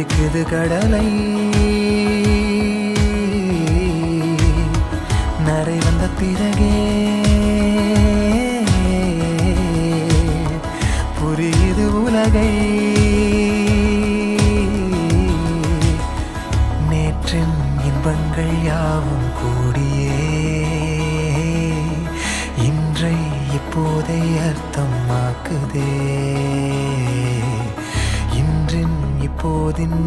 பிடிக்குது கடலை நரை வந்த பிறகே புரியுது உலகை நேற்றின் இன்பங்கள் யாவும் கூடியே இன்றை இப்போதை அர்த்தமாக்குதே இன்றின் இப்போதின்